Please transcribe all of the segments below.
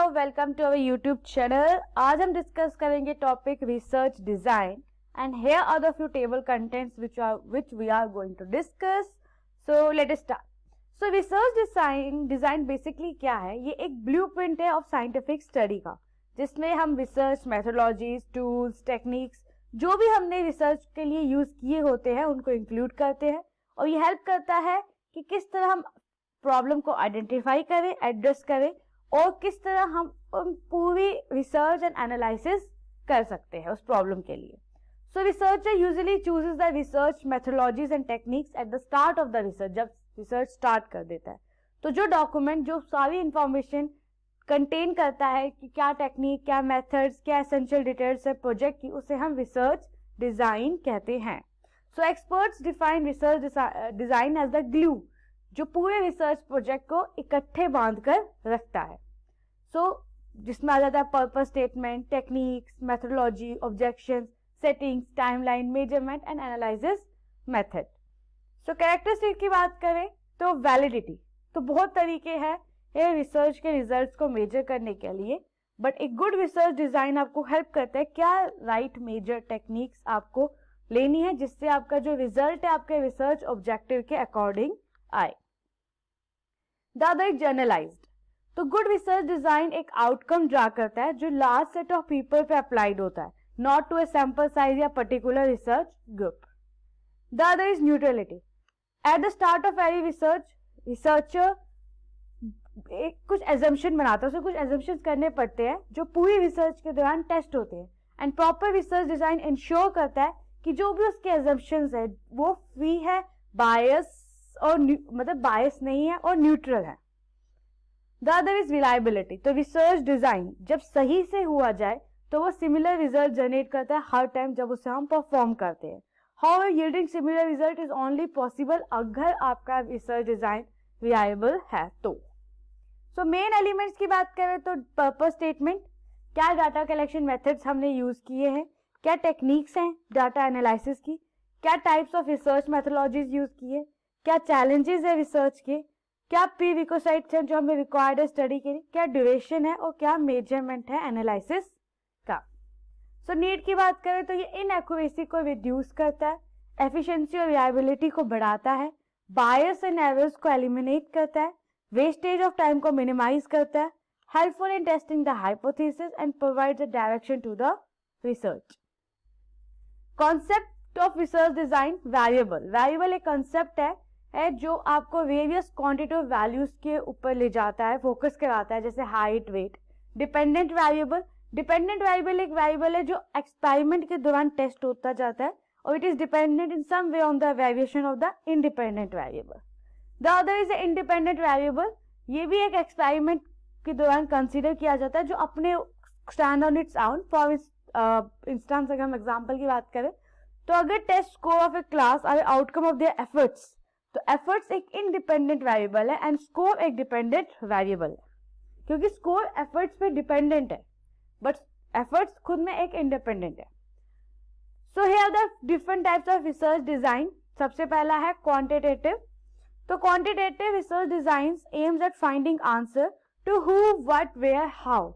Welcome to our YouTube channel. आज हम discuss करेंगे topic research design and here are the few table contents which we are going to discuss. So let us start. So research design basically क्या है? ये एक blueprint है of scientific study का, जिसमें हम रिसर्च मेथोडोलॉजीज, टूल्स, टेक्निक्स जो भी हमने रिसर्च के लिए यूज किए होते हैं उनको इंक्लूड करते हैं, और ये हेल्प करता है कि किस तरह हम प्रॉब्लम को आइडेंटिफाई करें, एड्रेस करें, और किस तरह हम पूरी रिसर्च एंड एनालिसिस कर सकते हैं उस प्रॉब्लम के लिए. So researcher usually chooses the research methodologies and techniques at the start of the research. जब रिसर्च स्टार्ट कर देता है तो जो डॉक्यूमेंट जो सारी इंफॉर्मेशन कंटेन करता है कि क्या टेक्निक, क्या मेथड्स, क्या एसेंशियल डिटेल्स है प्रोजेक्ट की, उसे हम रिसर्च डिजाइन कहते हैं. So experts define research design as the glue, जो पूरे रिसर्च प्रोजेक्ट को इकट्ठे बांध कर रखता है. जिसमें आ जाता है purpose statement, techniques, methodology, objections, settings, timeline, measurement and analysis method. Characteristic की बात करें तो वैलिडिटी, तो बहुत तरीके हैं ये रिसर्च के रिजल्ट्स को मेजर करने के लिए, बट एक गुड रिसर्च डिजाइन आपको हेल्प करता है क्या राइट मेजर टेक्निक्स आपको लेनी है जिससे आपका जो रिजल्ट है आपके रिसर्च ऑब्जेक्टिव के अकॉर्डिंग आए. The other is generalised. तो गुड रिसर्च डिजाइन एक आउटकम ड्रा करता है जो लार्ज सेट ऑफ पीपल पे अप्लाइड होता है, not to a sample size या particular research group. The other is neutrality. At the start of every researcher कुछ एजम्पशन बनाता है, उसे कुछ एजम्पशंस करने पड़ते हैं जो पूरी रिसर्च के दौरान टेस्ट होते हैं, and proper research design ensure करता है कि जो भी उसके एजम्पशंस है वो फ्री है, बायस और मतलब बायस नहीं है और न्यूट्रल है. The other is reliability. तो रिसर्च डिजाइन जब सही से हुआ जाए तो वो सिमिलर रिजल्ट जनरेट करता है हर टाइम जब उसे हम परफॉर्म करते हैं. However yielding similar result is only possible अगर आपका रिसर्च डिजाइन रिलायबल है तो. मेन एलिमेंट्स की बात करें तो पर्पस स्टेटमेंट, क्या डाटा कलेक्शन मेथड्स हमने यूज किए हैं, क्या टेक्निक्स हैं डाटा एनालिसिस की, क्या types of research methodologies use किए, क्या चैलेंजेस है रिसर्च के, क्या प्री रिक्विजिट्स हैं जो हमें रिक्वायर्ड है स्टडी के लिए, क्या ड्यूरेशन है और क्या मेजरमेंट है एनालिसिस का. नीड की बात करें तो ये इनएक्यूरेसी को रिड्यूस करता है, एफिशिएंसी और रिलायबिलिटी को बढ़ाता है, बायस एंड एरर्स को एलिमिनेट करता है, वेस्टेज ऑफ टाइम को मिनिमाइज करता है, helpful in testing the hypothesis and provides a direction to the research. Concept of research design variable एक कॉन्सेप्ट है जो आपको वेरियस क्वांटिटेटिव वैल्यूज के ऊपर ले जाता है, फोकस कराता है, जैसे हाइट, वेट. डिपेंडेंट वेरिएबल एक वेरिएबल है जो एक्सपेरिमेंट के दौरान टेस्ट होता जाता है और it is dependent in some way on the variation of the independent variable. The other is independent variable. ये भी एक एक्सपेरिमेंट के दौरान कंसीडर किया जाता है जो अपने stand on its own. For instance अगर हम एग्जांपल की बात करें तो अगर test score of a class are outcome of their efforts, तो एफर्ट्स एक इंडिपेंडेंट वेरिएबल है एंड स्कोर एक डिपेंडेंट वेरिएबल है, क्योंकि स्कोर एफर्ट्स पे डिपेंडेंट है बट एफर्ट्स खुद में एक इंडिपेंडेंट है. So here the different types of research design. सबसे पहला है क्वांटिटेटिव. तो quantitative research design aims at finding answer to who, what, where, how.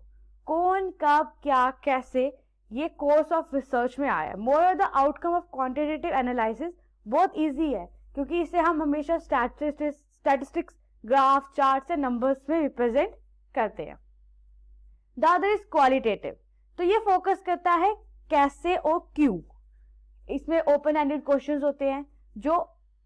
कौन, कब, क्या, कैसे, ये कोर्स ऑफ रिसर्च में आया. More the outcome of quantitative analysis बहुत इजी है क्योंकि इसे हम हमेशा स्टैटिस्टिक्स, ग्राफ, चार्ट से नंबर्स में रिप्रेजेंट करते हैं. The other is qualitative. तो ये फोकस करता है कैसे और क्यों. इसमें ओपन एंडेड क्वेश्चंस होते हैं जो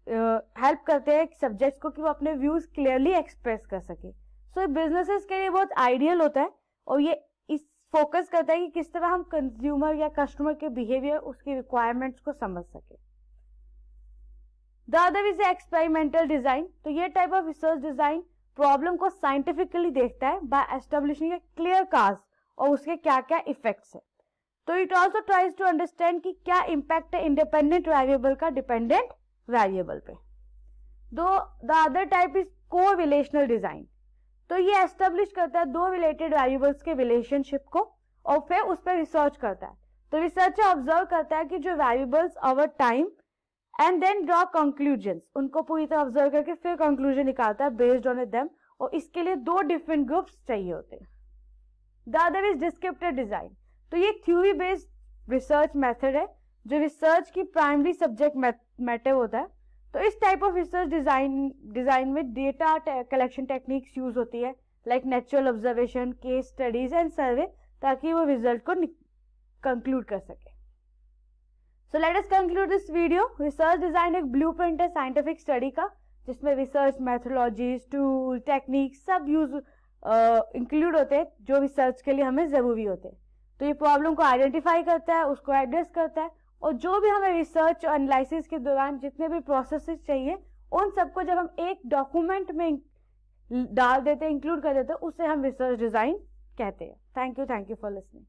हेल्प करते हैं सब्जेक्ट्स को कि वो अपने व्यूज क्लियरली एक्सप्रेस कर सके. सो बिजनेसेस के लिए बहुत आइडियल होता है और ये इस फोकस करता है कि किस तरह हम कंज्यूमर या कस्टमर के बिहेवियर, उसकी रिक्वायरमेंट्स को समझ सके. The other is experimental design. तो ये type of research design problem को साइंटिफिकली देखता है by establishing a clear cause और उसके क्या क्या इफेक्ट्स है. तो it also tries to understand कि क्या इम्पैक्ट है इंडिपेंडेंट वेरिएबल का डिपेंडेंट वेरिएबल पे. The other type is correlational design. तो ये एस्टेब्लिश करता है दो रिलेटेड वेरिएबल्स के रिलेशनशिप को और फिर उस पर रिसर्च करता है. तो रिसर्चर ऑब्जर्व करता है कि जो variables over time and then draw conclusions, उनको पूरी तरह ऑब्जर्व करके फिर कंक्लूजन निकालता है बेस्ड ऑन देम, और इसके लिए दो डिफरेंट ग्रुप्स चाहिए होते हैं. The other is descriptive design. तो ये थ्योरी बेस्ड रिसर्च मेथड है जो रिसर्च की प्राइमरी सब्जेक्ट मैटर होता है। तो इस टाइप ऑफ रिसर्च डिजाइन में डेटा कलेक्शन टेक्निक्स यूज होती है, like natural observation, case studies and सर्वे, ताकि वो रिजल्ट को कंक्लूड कर सके। So let us conclude this video. Research design एक ब्लूप्रिंट है साइंटिफिक स्टडी का, जिसमें रिसर्च मेथोडोलॉजीज, टूल, टेक्निक सब यूज इंक्लूड होते हैं जो रिसर्च के लिए हमें जरूरी होते हैं। तो ये प्रॉब्लम को आइडेंटिफाई करता है, उसको एड्रेस करता है, और जो भी हमें रिसर्च और एनालिसिस के दौरान जितने भी प्रोसेसेस चाहिए उन सबको जब हम एक डॉक्यूमेंट में डाल देते हैं, इंक्लूड कर देते हैं, उसे हम रिसर्च डिजाइन कहते हैं। Thank you for listening.